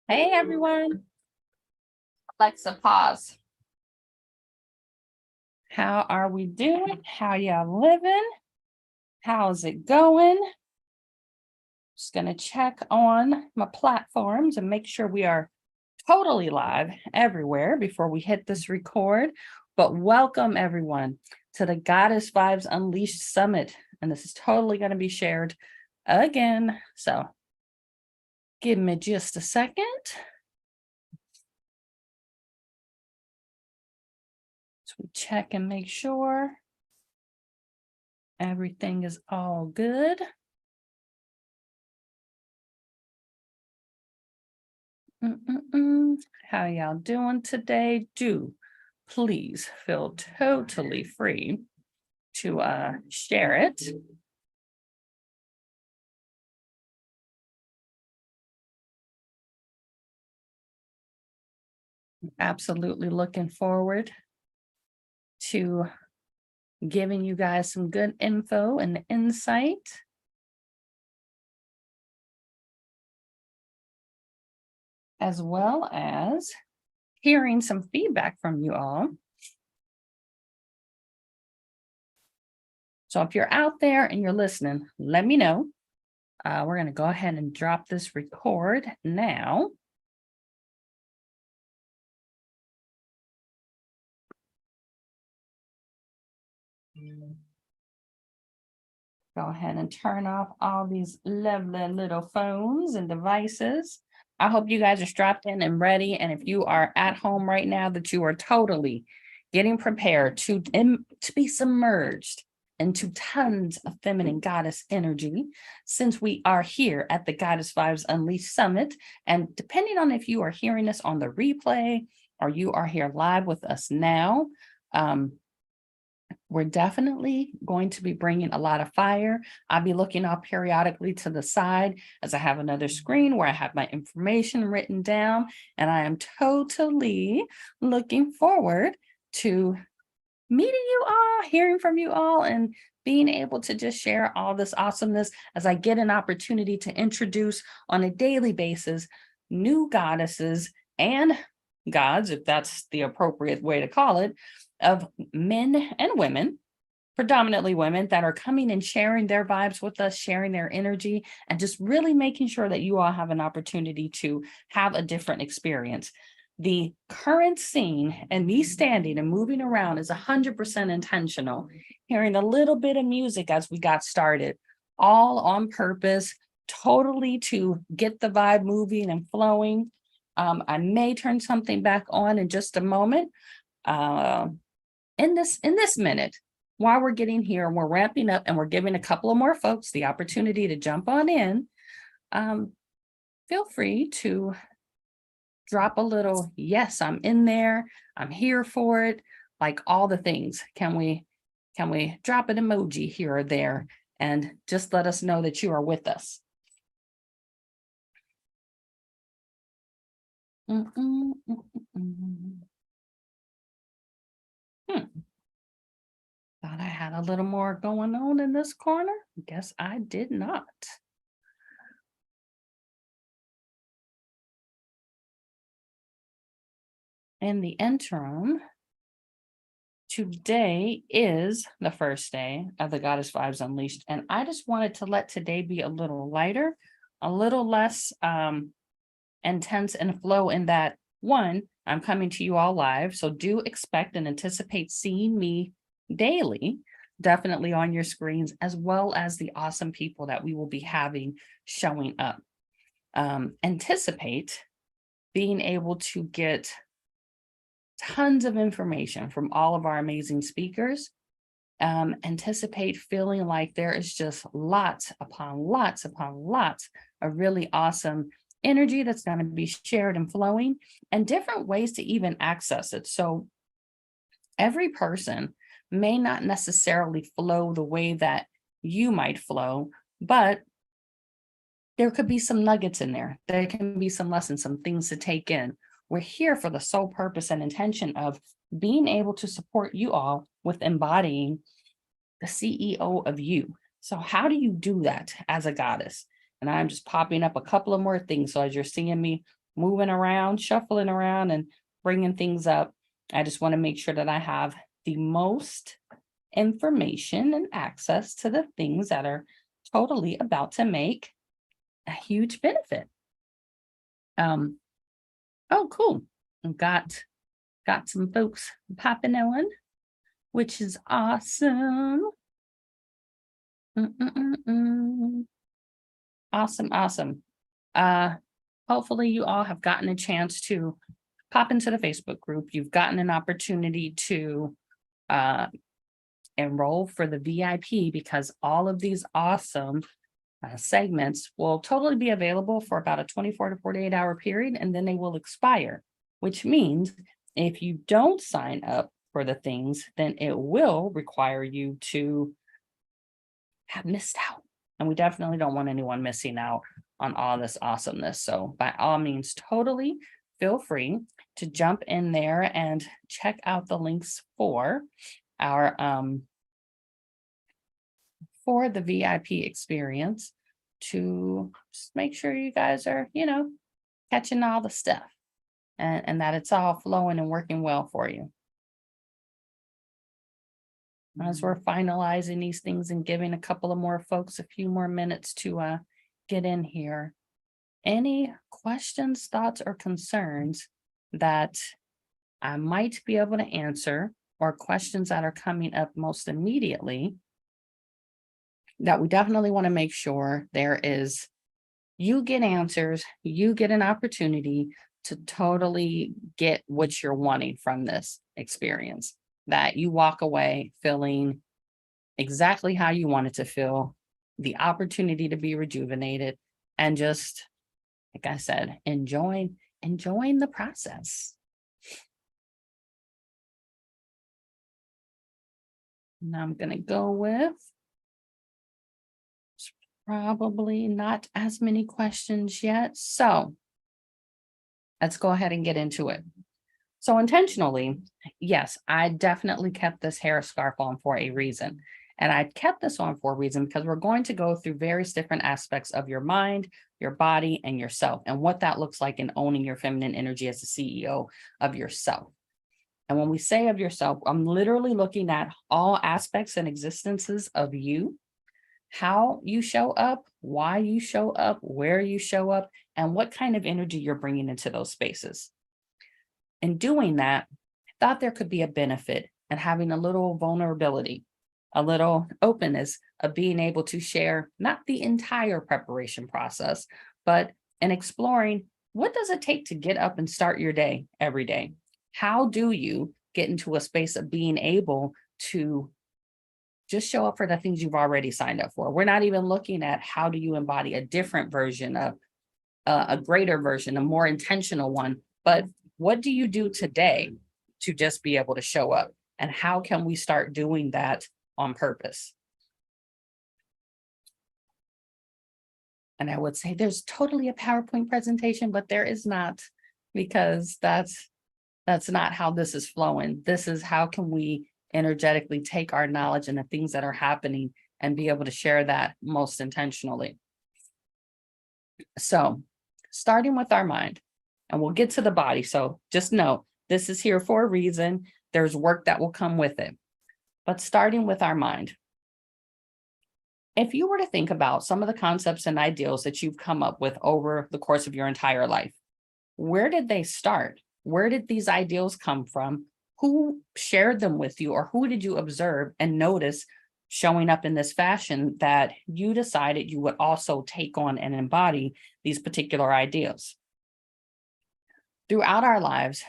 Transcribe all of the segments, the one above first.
Hey everyone. Alexa, pause. How are we doing? How y'all living? How's it going? Just gonna check on my platforms and make sure we are totally live everywhere before we hit this record. But welcome everyone to the Goddess Vibes Unleashed Summit. And this is totally going to be shared again. So give me just a second. So we check and make sure everything is all good. How y'all doing today? Do please feel totally free to share it. Absolutely looking forward to giving you guys some good info and insight. As well as hearing some feedback from you all. So if you're out there and you're listening, let me know. We're going to go ahead and drop this record now. Go ahead and turn off all these lovely little phones and devices. I hope you guys are strapped in and ready. And if you are at home right now, that you are totally getting prepared to be submerged into tons of feminine goddess energy, since we are here at the Goddess Vibes Unleashed Summit. And depending on if you are hearing this on the replay or you are here live with us now, we're definitely going to be bringing a lot of fire. I'll be looking up periodically to the side as I have another screen where I have my information written down, and I am totally looking forward to meeting you all, hearing from you all, and being able to just share all this awesomeness as I get an opportunity to introduce on a daily basis new goddesses and gods, if that's the appropriate way to call it, of men and women, predominantly women, that are coming and sharing their vibes with us, sharing their energy, and just really making sure that you all have an opportunity to have a different experience. The current scene and me standing and moving around is 100% intentional. Hearing a little bit of music as we got started, all on purpose, totally to get the vibe moving and flowing. I may turn something back on in just a moment. In this minute, while we're getting here, we're ramping up and we're giving a couple of more folks the opportunity to jump on in. Feel free to drop a little, yes, I'm in there, I'm here for it, like all the things. Can we drop an emoji here or there and just let us know that you are with us? Thought I had a little more going on in this corner. Guess I did not. In the interim, today is the first day of the Goddess Vibes Unleashed, and I just wanted to let today be a little lighter, a little less intense and flow, in that, one, I'm coming to you all live, so do expect and anticipate seeing me daily, definitely on your screens, as well as the awesome people that we will be having showing up. Anticipate being able to get tons of information from all of our amazing speakers. Anticipate feeling like there is just lots upon lots upon lots of really awesome energy that's going to be shared and flowing, and different ways to even access it. So every person may not necessarily flow the way that you might flow, but there could be some nuggets in there. There can be some lessons, some things to take in. We're here for the sole purpose and intention of being able to support you all with embodying the CEO of you. So how do you do that as a goddess? And I'm just popping up a couple of more things. So as you're seeing me moving around, shuffling around and bringing things up. I just want to make sure that I have the most information and access to the things that are totally about to make a huge benefit. Oh, cool. I've got some folks popping on, which is awesome. Awesome. Hopefully you all have gotten a chance to pop into the Facebook group. You've gotten an opportunity to enroll for the VIP, because all of these awesome segments will totally be available for about a 24 to 48 hour period, and then they will expire, which means if you don't sign up for the things, then it will require you to have missed out. And we definitely don't want anyone missing out on all this awesomeness. So by all means, totally feel free to jump in there and check out the links for our for the VIP experience, to just make sure you guys are, catching all the stuff, and that it's all flowing and working well for you. As we're finalizing these things and giving a couple of more folks a few more minutes to get in here, any questions, thoughts, or concerns that I might be able to answer, or questions that are coming up most immediately, that we definitely want to make sure you get answers, you get an opportunity to totally get what you're wanting from this experience, that you walk away feeling exactly how you wanted to feel, the opportunity to be rejuvenated, and just, like I said, enjoying the process. Now I'm going to go with probably not as many questions yet. So let's go ahead and get into it. So intentionally, yes, I definitely kept this hair scarf on for a reason. And I kept this on for a reason because we're going to go through various different aspects of your mind, your body, and yourself, and what that looks like in owning your feminine energy as the CEO of yourself. And when we say of yourself, I'm literally looking at all aspects and existences of you, how you show up, why you show up, where you show up, and what kind of energy you're bringing into those spaces. In doing that, I thought there could be a benefit in having a little vulnerability, a little openness of being able to share not the entire preparation process, but in exploring, what does it take to get up and start your day every day? How do you get into a space of being able to just show up for the things you've already signed up for? We're not even looking at how do you embody a different version of a greater version, a more intentional one, but what do you do today to just be able to show up? And how can we start doing that on purpose? And I would say there's totally a PowerPoint presentation, but there is not, because that's not how this is flowing. This is how can we energetically take our knowledge and the things that are happening and be able to share that most intentionally. So starting with our mind, and we'll get to the body. So just know this is here for a reason. There's work that will come with it. But starting with our mind, if you were to think about some of the concepts and ideals that you've come up with over the course of your entire life, where did they start? Where did these ideals come from? Who shared them with you, or who did you observe and notice showing up in this fashion that you decided you would also take on and embody these particular ideals? Throughout our lives,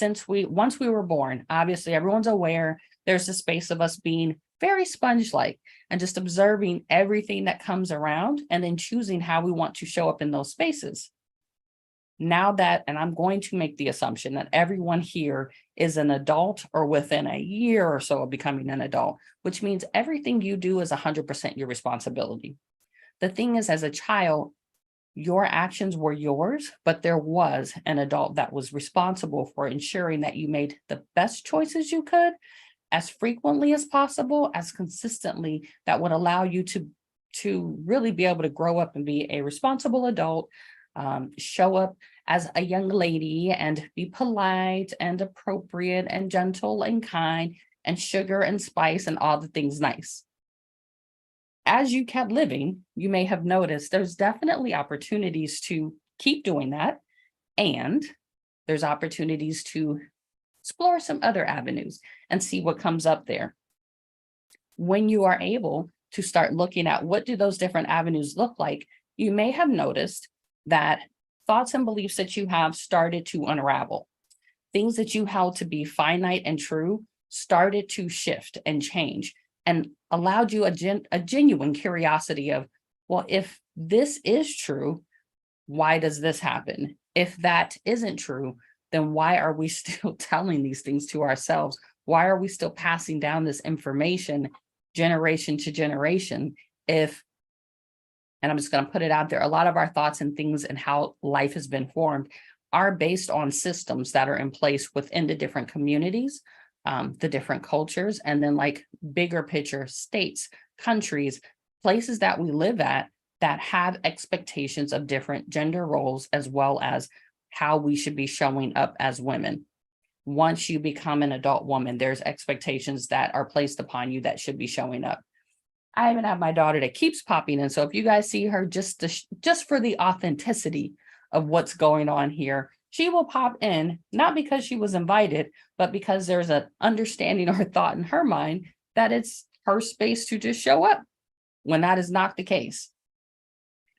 once we were born, obviously everyone's aware there's a space of us being very sponge-like and just observing everything that comes around and then choosing how we want to show up in those spaces. Now that, and I'm going to make the assumption that everyone here is an adult or within a year or so of becoming an adult, which means everything you do is 100% your responsibility. The thing is, as a child, your actions were yours, but there was an adult that was responsible for ensuring that you made the best choices you could, as frequently as possible, as consistently, that would allow you to really be able to grow up and be a responsible adult, show up as a young lady and be polite and appropriate and gentle and kind and sugar and spice and all the things nice. As you kept living, you may have noticed there's definitely opportunities to keep doing that. And there's opportunities to explore some other avenues and see what comes up there. When you are able to start looking at what do those different avenues look like, you may have noticed that thoughts and beliefs that you have started to unravel. Things that you held to be finite and true started to shift and change and allowed you a genuine curiosity of, well, if this is true, why does this happen? If that isn't true, then why are we still telling these things to ourselves? Why are we still passing down this information generation to generation? And I'm just going to put it out there, a lot of our thoughts and things and how life has been formed are based on systems that are in place within the different communities, the different cultures, and then like bigger picture states, countries, places that we live at that have expectations of different gender roles, as well as how we should be showing up as women. Once you become an adult woman, there's expectations that are placed upon you that should be showing up. I even have my daughter that keeps popping in. So if you guys see her, just for the authenticity of what's going on here, she will pop in, not because she was invited, but because there's an understanding or thought in her mind that it's her space to just show up when that is not the case.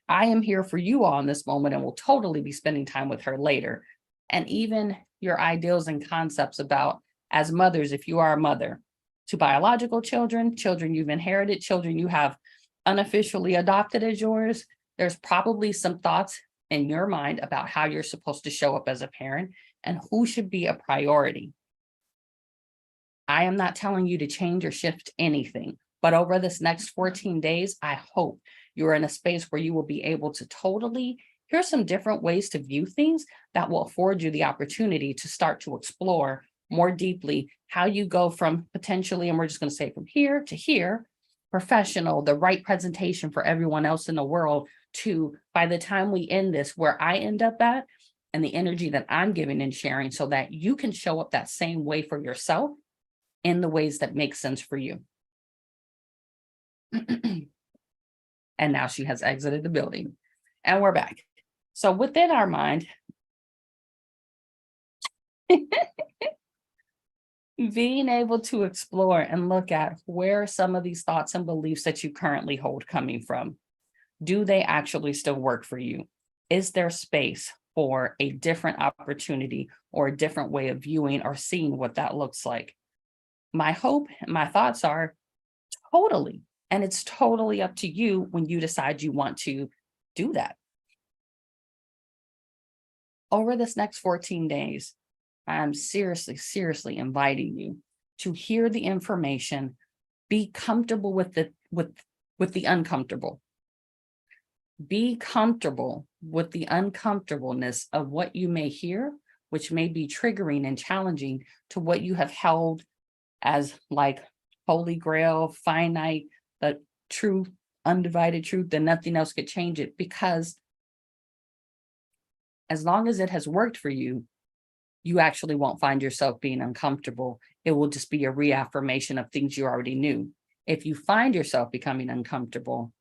I am here for you all in this moment and will totally be spending time with her later. And even your ideals and concepts about, as mothers, if you are a mother, to biological children, children you've inherited, children you have unofficially adopted as yours, there's probably some thoughts in your mind about how you're supposed to show up as a parent and who should be a priority. I am not telling you to change or shift anything, but over this next 14 days, I hope you're in a space where you will be able to totally hear some different ways to view things that will afford you the opportunity to start to explore more deeply how you go from potentially, and we're just going to say from here to here, professional, the right presentation for everyone else in the world, to by the time we end this, where I end up at and the energy that I'm giving and sharing so that you can show up that same way for yourself in the ways that make sense for you. And now she has exited the building and we're back. So within our mind, being able to explore and look at where some of these thoughts and beliefs that you currently hold coming from, do they actually still work for you? Is there space for a different opportunity or a different way of viewing or seeing what that looks like? My hope and my thoughts are totally, and it's totally up to you when you decide you want to do that. Over this next 14 days, I'm seriously inviting you to hear the information, be comfortable with the uncomfortable. Be comfortable with the uncomfortableness of what you may hear, which may be triggering and challenging to what you have held as like holy grail, finite, the true, undivided truth, that nothing else could change it. Because as long as it has worked for you, you actually won't find yourself being uncomfortable. It will just be a reaffirmation of things you already knew. If you find yourself becoming uncomfortable,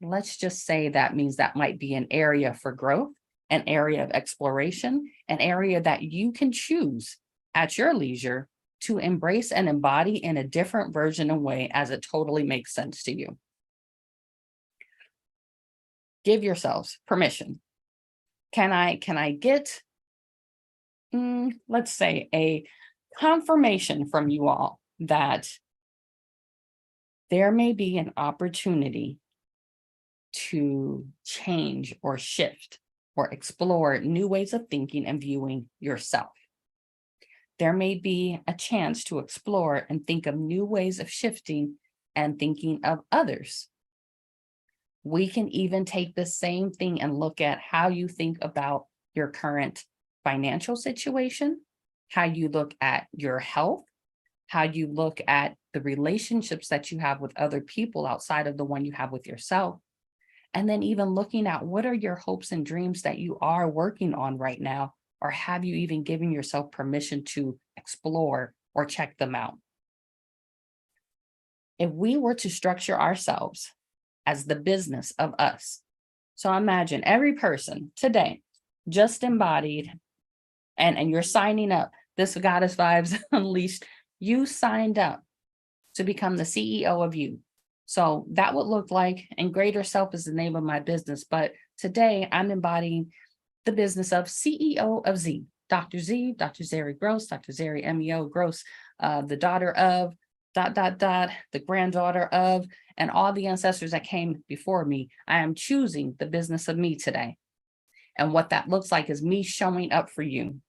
let's just say that means that might be an area for growth, an area of exploration, an area that you can choose at your leisure to embrace and embody in a different version and way as it totally makes sense to you. Give yourselves permission. Can I get, let's say, a confirmation from you all that there may be an opportunity to change or shift or explore new ways of thinking and viewing yourself? There may be a chance to explore and think of new ways of shifting and thinking of others. We can even take the same thing and look at how you think about your current financial situation, how you look at your health, how you look at the relationships that you have with other people outside of the one you have with yourself, And then even looking at what are your hopes and dreams that you are working on right now, or have you even given yourself permission to explore or check them out? If we were to structure ourselves as the business of us, so imagine every person today just embodied, and you're signing up, this Goddess Vibes Unleashed, you signed up to become the CEO of you. So that would look like, and Greater Self is the name of my business, but today I'm embodying the business of CEO of Z, Dr. Z, Dr. Zeri Gross, Dr. Zeri MEO Gross, the daughter of, the granddaughter of, and all the ancestors that came before me. I am choosing the business of me today. And what that looks like is me showing up for you.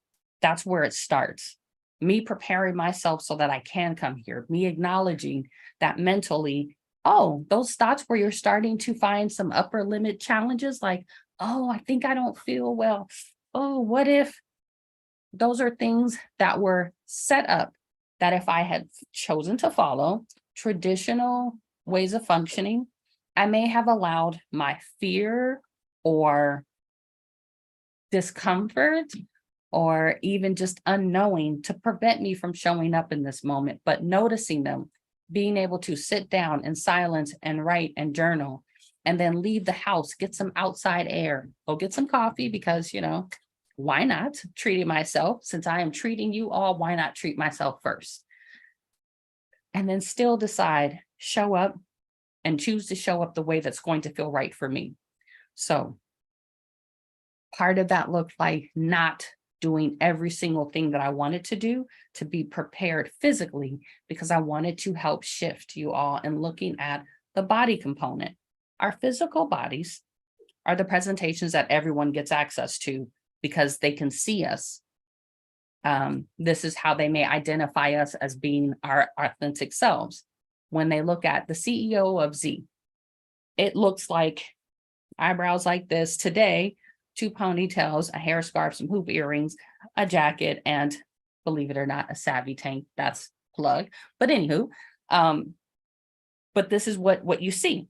That's where it starts. Me preparing myself so that I can come here, me acknowledging that mentally, oh, those thoughts where you're starting to find some upper limit challenges, like, oh, I think I don't feel well. Oh, what if? Those are things that were set up that if I had chosen to follow traditional ways of functioning, I may have allowed my fear or discomfort or even just unknowing to prevent me from showing up in this moment, but noticing them, being able to sit down in silence and write and journal, and then leave the house, get some outside air, go get some coffee because, why not? Treating myself, since I am treating you all, why not treat myself first? And then still decide, show up and choose to show up the way that's going to feel right for me. So part of that looked like not doing every single thing that I wanted to do to be prepared physically, because I wanted to help shift you all and looking at the body component. Our physical bodies are the presentations that everyone gets access to because they can see us. This is how they may identify us as being our authentic selves. When they look at the CEO of Z, it looks like eyebrows like this today, 2 ponytails, a hair scarf, some hoop earrings, a jacket, and believe it or not, a savvy tank. That's plug. But anywho, but this is what you see.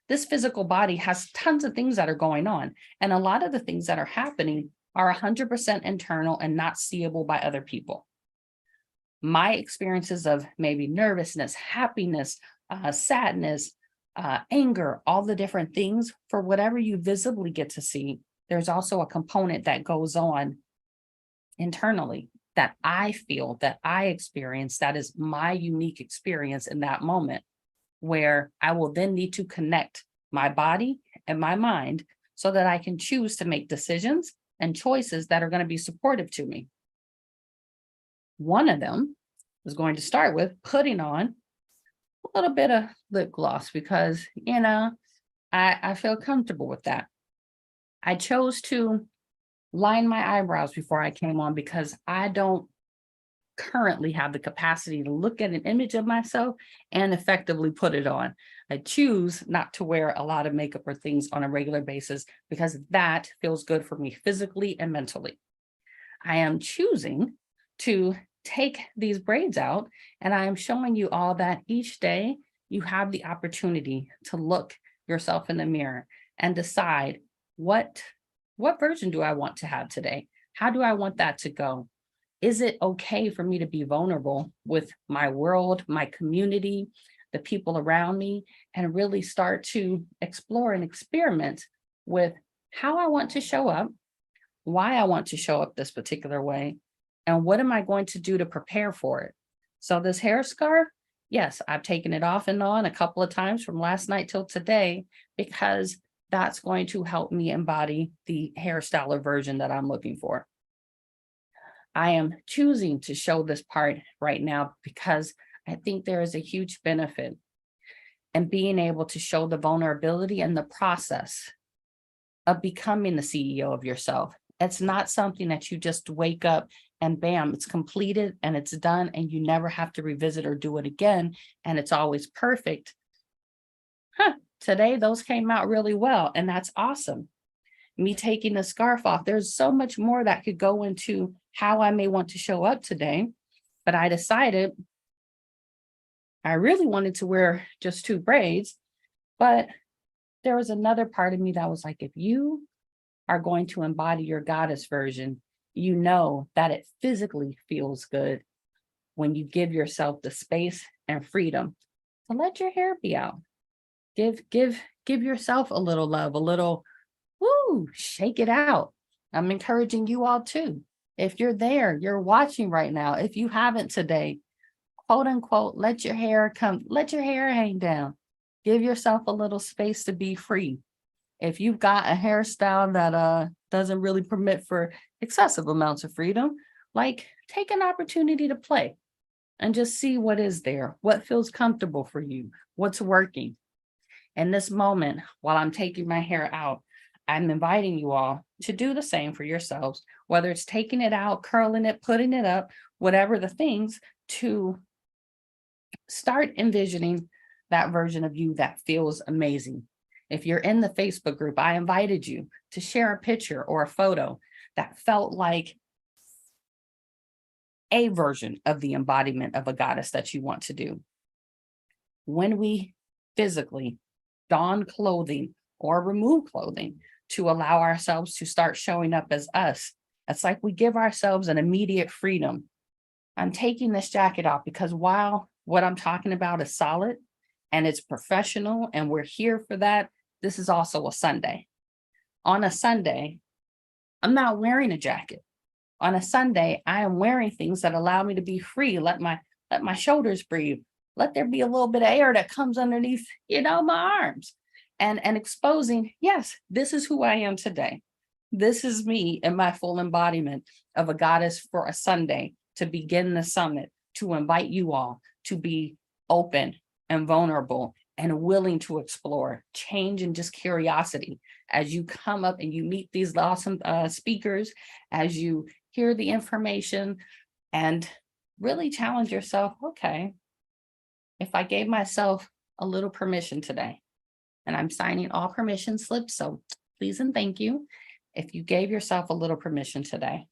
This physical body has tons of things that are going on. And a lot of the things that are happening are 100% internal and not seeable by other people. My experiences of maybe nervousness, happiness, sadness, anger, all the different things, for whatever you visibly get to see, there's also a component that goes on internally that I feel, that I experience, that is my unique experience in that moment, where I will then need to connect my body and my mind so that I can choose to make decisions and choices that are going to be supportive to me. One of them is going to start with putting on a little bit of lip gloss because, I feel comfortable with that. I chose to line my eyebrows before I came on because I don't currently have the capacity to look at an image of myself and effectively put it on. I choose not to wear a lot of makeup or things on a regular basis because that feels good for me physically and mentally. I am choosing to take these braids out, and I am showing you all that each day you have the opportunity to look yourself in the mirror and decide what version do I want to have today? How do I want that to go? Is it okay for me to be vulnerable with my world, my community, the people around me, and really start to explore and experiment with how I want to show up, why I want to show up this particular way, and what am I going to do to prepare for it? So this hair scarf, yes, I've taken it off and on a couple of times from last night till today, because that's going to help me embody the hairstyler version that I'm looking for. I am choosing to show this part right now because I think there is a huge benefit in being able to show the vulnerability and the process of becoming the CEO of yourself. It's not something that you just wake up and bam, it's completed and it's done and you never have to revisit or do it again. And it's always perfect. Today, those came out really well, and that's awesome. Me taking the scarf off, there's so much more that could go into how I may want to show up today, but I decided I really wanted to wear just 2 braids, but there was another part of me that was like, if you are going to embody your goddess version, you know that it physically feels good when you give yourself the space and freedom to let your hair be out. Give yourself a little love, a little woo, shake it out. I'm encouraging you all too. If you're there, you're watching right now. If you haven't today, quote unquote, let your hair hang down. Give yourself a little space to be free. If you've got a hairstyle that doesn't really permit for excessive amounts of freedom, like take an opportunity to play and just see what is there, what feels comfortable for you, what's working. In this moment, while I'm taking my hair out, I'm inviting you all to do the same for yourselves, whether it's taking it out, curling it, putting it up, whatever the things, to start envisioning that version of you that feels amazing. If you're in the Facebook group, I invited you to share a picture or a photo that felt like a version of the embodiment of a goddess that you want to do. When we physically don clothing or remove clothing to allow ourselves to start showing up as us, it's like we give ourselves an immediate freedom. I'm taking this jacket off because while what I'm talking about is solid and it's professional and we're here for that, this is also a Sunday. On a Sunday, I'm not wearing a jacket. On a Sunday, I am wearing things that allow me to be free, let my shoulders breathe, let there be a little bit of air that comes underneath, my arms, and exposing, yes, this is who I am today. This is me in my full embodiment of a goddess for a Sunday, to begin the summit, to invite you all to be open and vulnerable and willing to explore change and just curiosity as you come up and you meet these awesome speakers, as you hear the information, and really challenge yourself. Okay, if I gave myself a little permission today, and I'm signing all permission slips, so please and thank you. If you gave yourself a little permission today,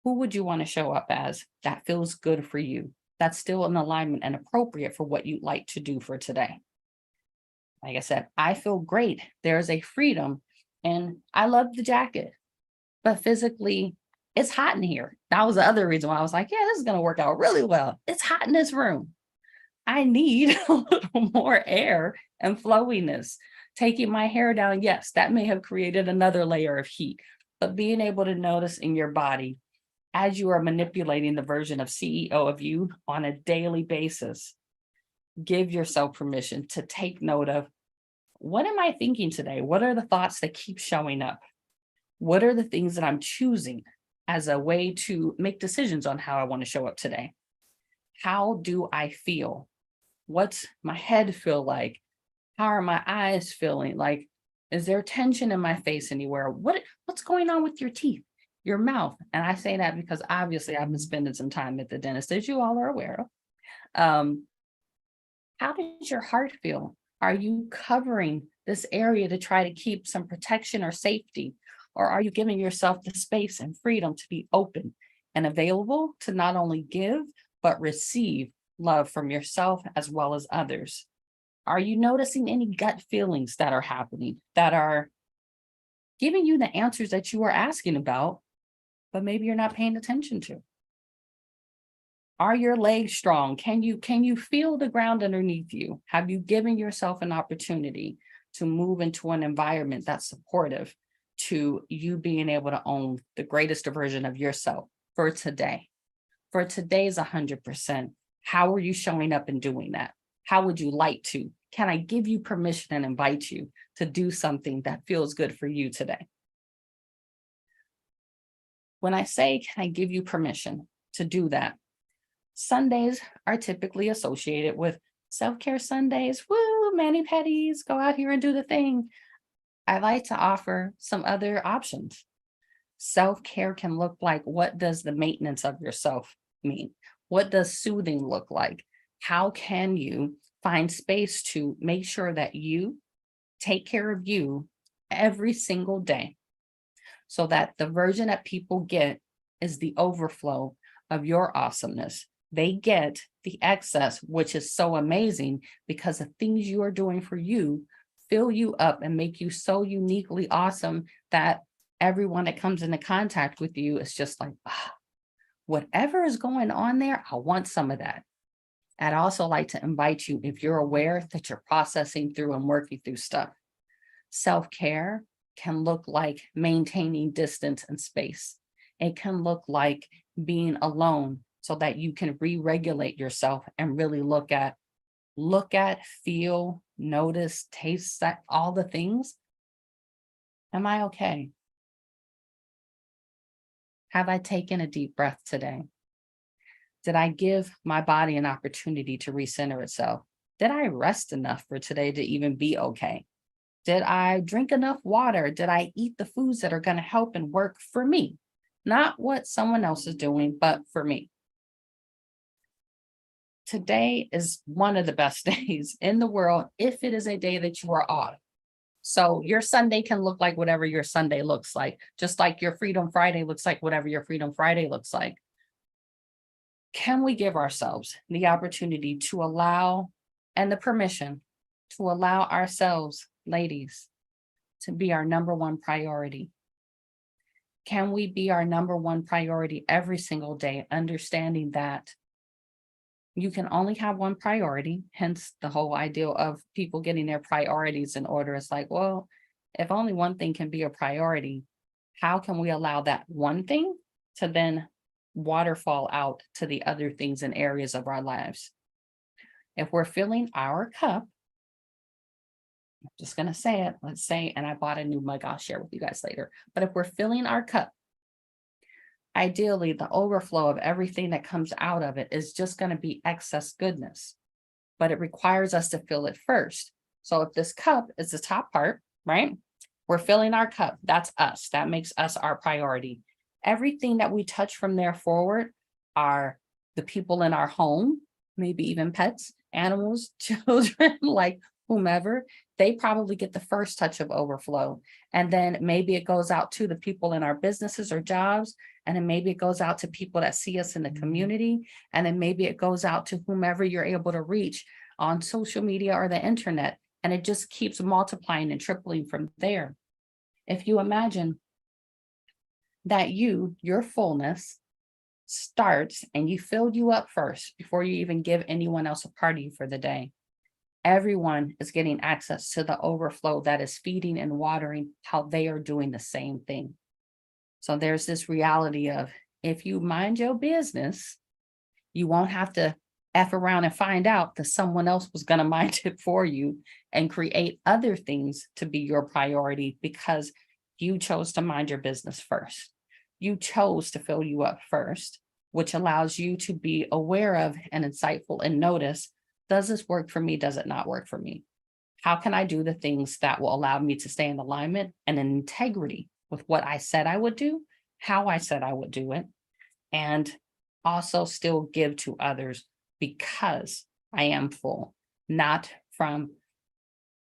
who would you want to show up as that feels good for you, that's still in alignment and appropriate for what you'd like to do for today? Like I said, I feel great. There's a freedom, and I love the jacket, but physically it's hot in here. That was the other reason why I was like, yeah, this is going to work out really well. It's hot in this room. I need a little more air and flowiness. Taking my hair down, yes, that may have created another layer of heat, but being able to notice in your body as you are manipulating the version of CEO of you on a daily basis, give yourself permission to take note of, what am I thinking today? What are the thoughts that keep showing up? What are the things that I'm choosing as a way to make decisions on how I want to show up today? How do I feel? What's my head feel like? How are my eyes feeling? Like, is there tension in my face anywhere? What's going on with your teeth, your mouth? And I say that because obviously I've been spending some time at the dentist, as you all are aware of. How does your heart feel? Are you covering this area to try to keep some protection or safety? Or are you giving yourself the space and freedom to be open and available to not only give, but receive love from yourself as well as others? Are you noticing any gut feelings that are happening, that are giving you the answers that you are asking about, but maybe you're not paying attention to? Are your legs strong? Can you feel the ground underneath you? Have you given yourself an opportunity to move into an environment that's supportive to you being able to own the greatest version of yourself for today? For today's 100%, how are you showing up and doing that? How would you like to? Can I give you permission and invite you to do something that feels good for you today? When I say, can I give you permission to do that? Sundays are typically associated with self-care Sundays. Woo, mani-pedis, go out here and do the thing. I like to offer some other options. Self-care can look like, what does the maintenance of yourself mean? What does soothing look like? How can you find space to make sure that you take care of you every single day, so that the version that people get is the overflow of your awesomeness? They get the excess, which is so amazing because the things you are doing for you fill you up and make you so uniquely awesome that everyone that comes into contact with you is just like, ah, whatever is going on there, I want some of that. I'd also like to invite you, if you're aware that you're processing through and working through stuff, self-care can look like maintaining distance and space. It can look like being alone so that you can re-regulate yourself and really look at, feel, notice, taste, that all the things. Am I okay? Have I taken a deep breath today? Did I give my body an opportunity to recenter itself? Did I rest enough for today to even be okay? Did I drink enough water? Did I eat the foods that are going to help and work for me? Not what someone else is doing, but for me. Today is one of the best days in the world if it is a day that you are off. So your Sunday can look like whatever your Sunday looks like, just like your Freedom Friday looks like whatever your Freedom Friday looks like. Can we give ourselves the opportunity to allow and the permission to allow ourselves, ladies, to be our number one priority? Can we be our number one priority every single day, understanding that you can only have one priority, hence the whole idea of people getting their priorities in order. It's like, well, if only one thing can be a priority, how can we allow that one thing to then waterfall out to the other things and areas of our lives? If we're filling our cup, I'm just going to say it, let's say, and I bought a new mug, I'll share with you guys later. But if we're filling our cup, ideally, the overflow of everything that comes out of it is just going to be excess goodness, but it requires us to fill it first. So if this cup is the top part, right? We're filling our cup. That's us. That makes us our priority. Everything that we touch from there forward are the people in our home, maybe even pets, animals, children, like whomever. They probably get the first touch of overflow. And then maybe it goes out to the people in our businesses or jobs. And then maybe it goes out to people that see us in the community. And then maybe it goes out to whomever you're able to reach on social media or the internet. And it just keeps multiplying and tripling from there. If you imagine that your fullness starts and you filled you up first before you even give anyone else a party for the day. Everyone is getting access to the overflow that is feeding and watering how they are doing the same thing. So there's this reality of, if you mind your business, you won't have to F around and find out that someone else was going to mind it for you and create other things to be your priority because you chose to mind your business first. You chose to fill you up first, which allows you to be aware of and insightful and notice, does this work for me? Does it not work for me? How can I do the things that will allow me to stay in alignment and in integrity with what I said I would do, how I said I would do it, and also still give to others because I am full, not from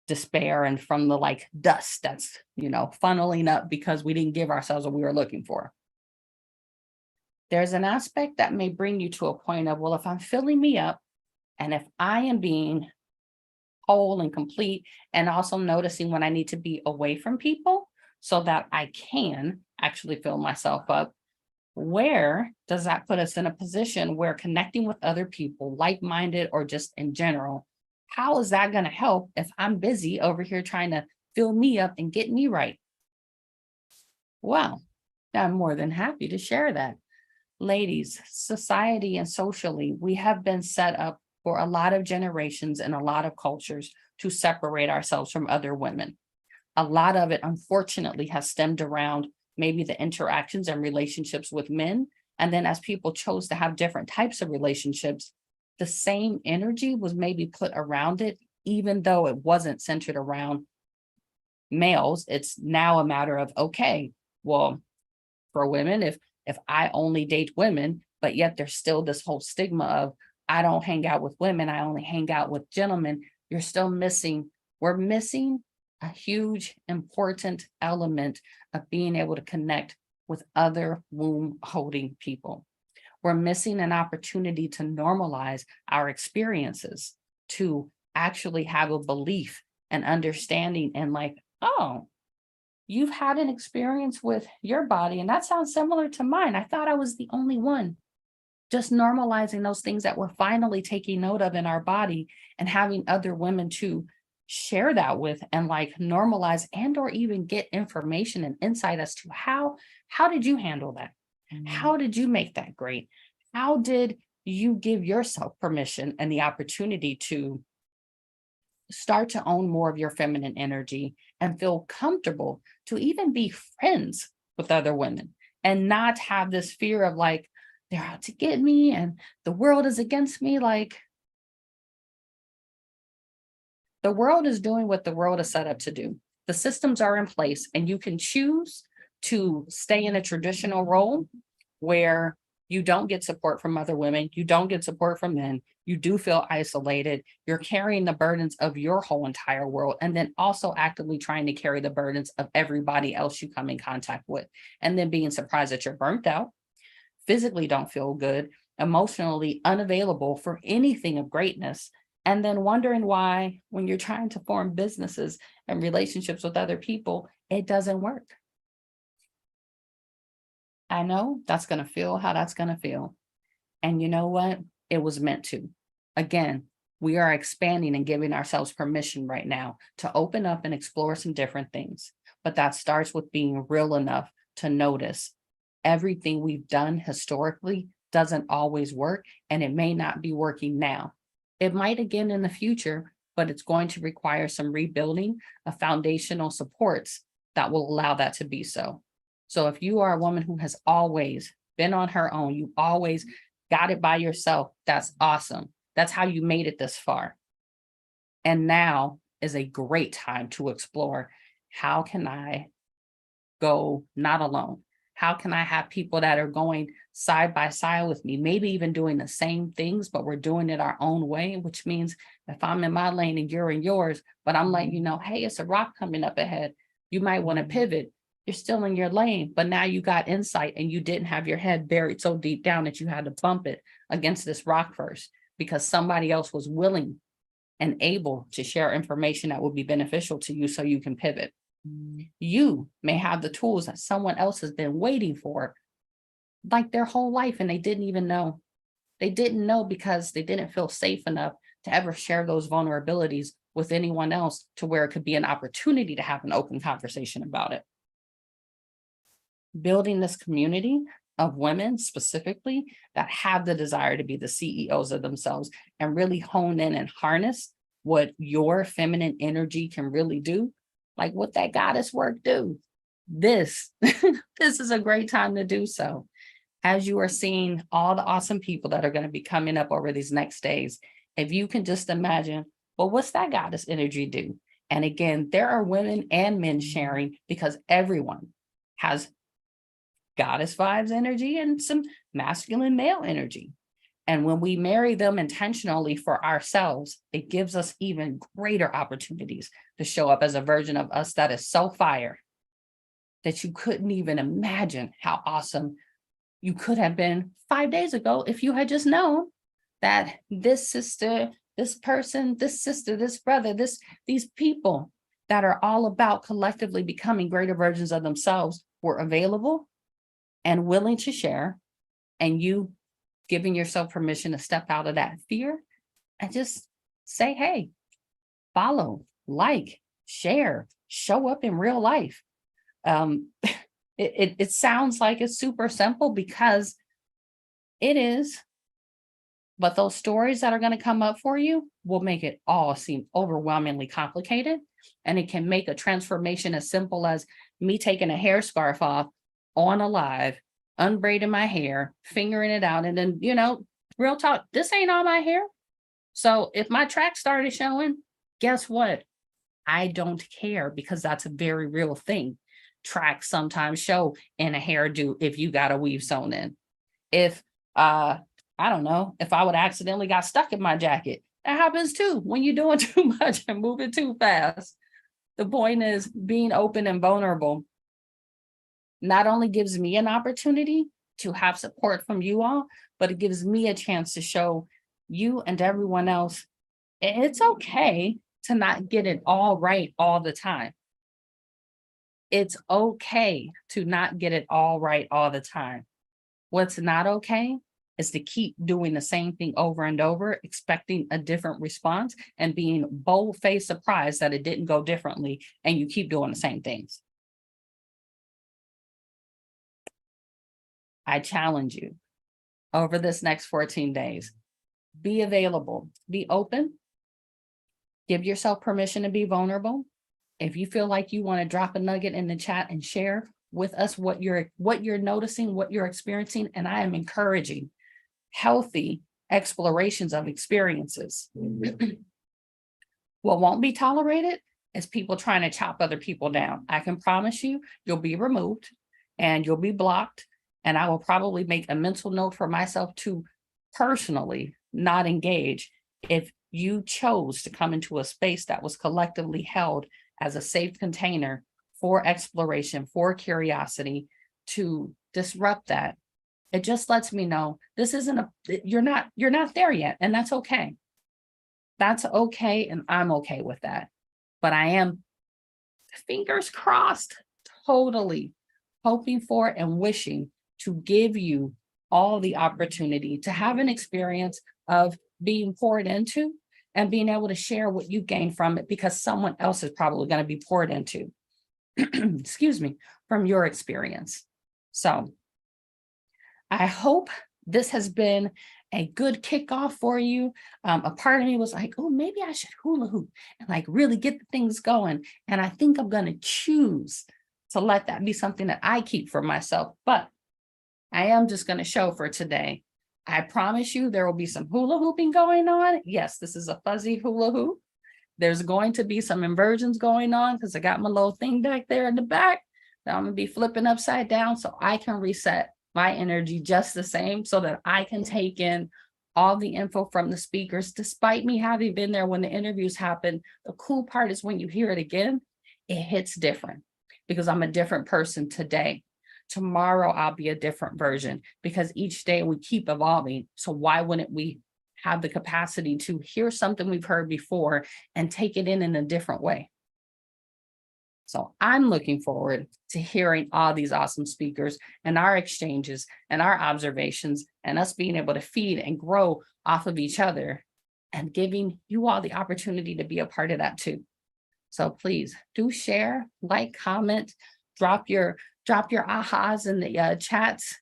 despair and from the like dust that's, funneling up because we didn't give ourselves what we were looking for. There's an aspect that may bring you to a point of, well, if I'm filling me up and if I am being whole and complete and also noticing when I need to be away from people so that I can actually fill myself up, where does that put us in a position where connecting with other people, like-minded or just in general, how is that going to help if I'm busy over here trying to fill me up and get me right? Well, I'm more than happy to share that. Ladies, society and socially, we have been set up for a lot of generations and a lot of cultures to separate ourselves from other women. A lot of it, unfortunately, has stemmed around maybe the interactions and relationships with men. And then as people chose to have different types of relationships, the same energy was maybe put around it, even though it wasn't centered around males. It's now a matter of, okay, well, for women, if I only date women, but yet there's still this whole stigma of, I don't hang out with women, I only hang out with gentlemen, you're still missing, we're missing a huge important element of being able to connect with other womb holding people. We're missing an opportunity to normalize our experiences, to actually have a belief and understanding and like, oh, you've had an experience with your body and that sounds similar to mine. I thought I was the only one. Just normalizing those things that we're finally taking note of in our body and having other women to share that with and like normalize and or even get information and insight as to how did you handle that? How did you make that great? How did you give yourself permission and the opportunity to start to own more of your feminine energy and feel comfortable to even be friends with other women and not have this fear of like, they're out to get me and the world is against me. Like, the world is doing what the world is set up to do. The systems are in place and you can choose to stay in a traditional role where you don't get support from other women, you don't get support from men, you do feel isolated, you're carrying the burdens of your whole entire world, and then also actively trying to carry the burdens of everybody else you come in contact with, and then being surprised that you're burnt out, physically don't feel good, emotionally unavailable for anything of greatness, and then wondering why, when you're trying to form businesses and relationships with other people, it doesn't work. I know that's going to feel how that's going to feel. And you know what? It was meant to. Again, we are expanding and giving ourselves permission right now to open up and explore some different things. But that starts with being real enough to notice everything we've done historically doesn't always work, and it may not be working now. It might again in the future, but it's going to require some rebuilding of foundational supports that will allow that to be so. So if you are a woman who has always been on her own, you always got it by yourself, that's awesome. That's how you made it this far. And now is a great time to explore, how can I go not alone? How can I have people that are going side by side with me, maybe even doing the same things, but we're doing it our own way, which means if I'm in my lane and you're in yours, but I'm letting you know, hey, it's a rock coming up ahead. You might want to pivot. You're still in your lane, but now you got insight and you didn't have your head buried so deep down that you had to bump it against this rock first because somebody else was willing and able to share information that would be beneficial to you so you can pivot. You may have the tools that someone else has been waiting for like their whole life and they didn't even know. They didn't know because they didn't feel safe enough to ever share those vulnerabilities with anyone else to where it could be an opportunity to have an open conversation about it. Building this community of women specifically that have the desire to be the CEOs of themselves and really hone in and harness what your feminine energy can really do, like what that goddess work do. This is a great time to do so. As you are seeing all the awesome people that are going to be coming up over these next days, if you can just imagine, well, what's that goddess energy do? And again, there are women and men sharing because everyone has goddess vibes energy and some masculine male energy. And when we marry them intentionally for ourselves, it gives us even greater opportunities to show up as a version of us that is so fire that you couldn't even imagine how awesome you could have been 5 days ago if you had just known that this sister, this person, this sister, this brother, these people that are all about collectively becoming greater versions of themselves were available and willing to share, and you giving yourself permission to step out of that fear and just say, hey, follow, like, share, show up in real life. It sounds like it's super simple because it is, but those stories that are going to come up for you will make it all seem overwhelmingly complicated. And it can make a transformation as simple as me taking a hair scarf off on a live, unbraiding my hair, fingering it out, and then, real talk, this ain't all my hair. So if my track started showing, guess what? I don't care because that's a very real thing. Tracks sometimes show in a hairdo if you got a weave sewn in. If I don't know, if I would accidentally got stuck in my jacket, that happens too when you're doing too much and moving too fast. The point is being open and vulnerable not only gives me an opportunity to have support from you all, but it gives me a chance to show you and everyone else it's okay to not get it all right all the time. It's okay to not get it all right all the time. What's not okay is to keep doing the same thing over and over, expecting a different response and being bold-faced surprised that it didn't go differently and you keep doing the same things. I challenge you over this next 14 days, be available, be open, give yourself permission to be vulnerable. If you feel like you want to drop a nugget in the chat and share with us what you're noticing, what you're experiencing, and I am encouraging healthy explorations of experiences. What won't be tolerated is people trying to chop other people down. I can promise you, you'll be removed and you'll be blocked. And I will probably make a mental note for myself to personally not engage if you chose to come into a space that was collectively held as a safe container for exploration, for curiosity, to disrupt that. It just lets me know this isn't you're not there yet, and that's okay. That's okay, and I'm okay with that. But I am, fingers crossed, totally hoping for and wishing to give you all the opportunity to have an experience of being poured into and being able to share what you gain from it, because someone else is probably going to be poured into, excuse me, from your experience. So I hope this has been a good kickoff for you. A part of me was like, oh, maybe I should hula hoop and like really get the things going. And I think I'm going to choose to let that be something that I keep for myself. But I am just going to show for today. I promise you there will be some hula hooping going on. Yes, this is a fuzzy hula hoop. There's going to be some inversions going on because I got my little thing back there in the back that I'm going to be flipping upside down so I can reset my energy just the same so that I can take in all the info from the speakers. Despite me having been there when the interviews happen, the cool part is when you hear it again, it hits different because I'm a different person today. Tomorrow, I'll be a different version because each day we keep evolving. So why wouldn't we have the capacity to hear something we've heard before and take it in a different way? So I'm looking forward to hearing all these awesome speakers and our exchanges and our observations and us being able to feed and grow off of each other and giving you all the opportunity to be a part of that too. So please do share, like, comment, drop your ahas in the chats,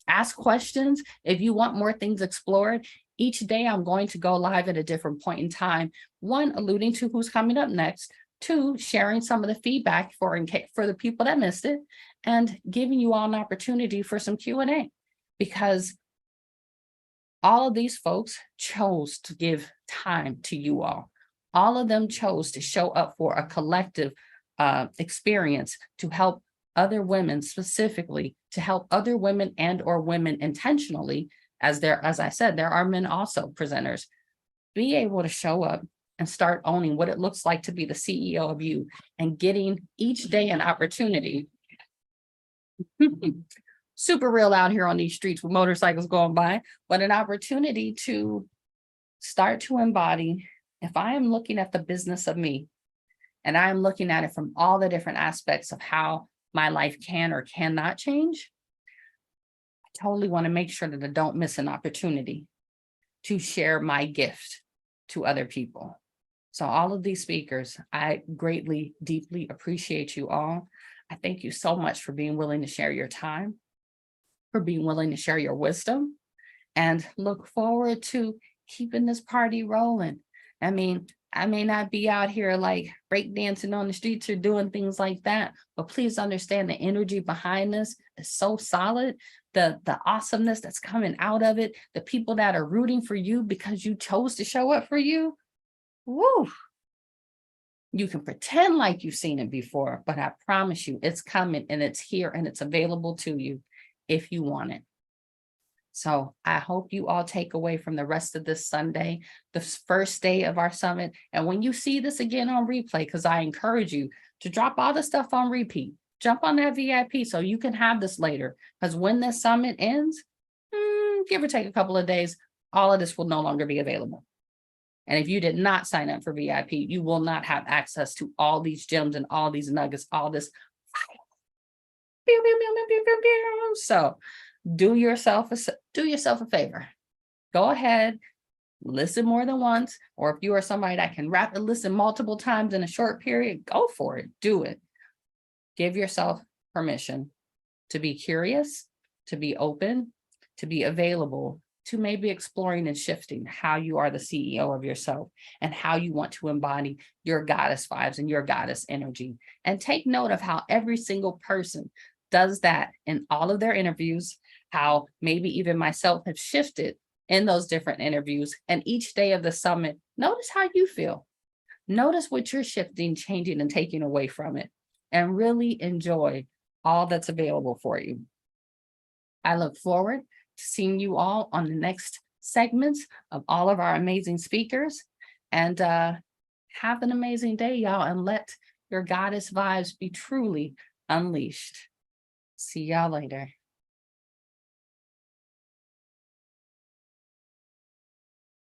ask questions. If you want more things explored, each day I'm going to go live at a different point in time. One, alluding to who's coming up next. Two, sharing some of the feedback for the people that missed it, and giving you all an opportunity for some Q&A, because all of these folks chose to give time to you all. All of them chose to show up for a collective experience to help other women, specifically to help other women and or women intentionally, as I said, there are men also presenters, be able to show up and start owning what it looks like to be the CEO of you and getting each day an opportunity. Super real out here on these streets with motorcycles going by, but an opportunity to start to embody. If I am looking at the business of me and I am looking at it from all the different aspects of how my life can or cannot change, I totally want to make sure that I don't miss an opportunity to share my gift to other people. So all of these speakers, I greatly, deeply appreciate you all. I thank you so much for being willing to share your time, for being willing to share your wisdom, and look forward to keeping this party rolling. I mean, I may not be out here like breakdancing on the streets or doing things like that, but please understand the energy behind this is so solid. The awesomeness that's coming out of it, the people that are rooting for you because you chose to show up for you. Woo! You can pretend like you've seen it before, but I promise you it's coming and it's here and it's available to you if you want it. So I hope you all take away from the rest of this Sunday, the first day of our summit. And when you see this again on replay, because I encourage you to drop all the stuff on repeat, jump on that VIP so you can have this later. Because when this summit ends, give or take a couple of days, all of this will no longer be available. And if you did not sign up for VIP, you will not have access to all these gems and all these nuggets, all this. So do yourself a favor. Go ahead, listen more than once, or if you are somebody that can listen multiple times in a short period, go for it. Do it. Give yourself permission to be curious, to be open, to be available, to maybe exploring and shifting how you are the CEO of yourself and how you want to embody your goddess vibes and your goddess energy. And take note of how every single person does that in all of their interviews, how maybe even myself have shifted in those different interviews. And each day of the summit, notice how you feel. Notice what you're shifting, changing, and taking away from it, and really enjoy all that's available for you. I look forward to seeing you all on the next segments of all of our amazing speakers. And have an amazing day, y'all, and let your goddess vibes be truly unleashed. See y'all later.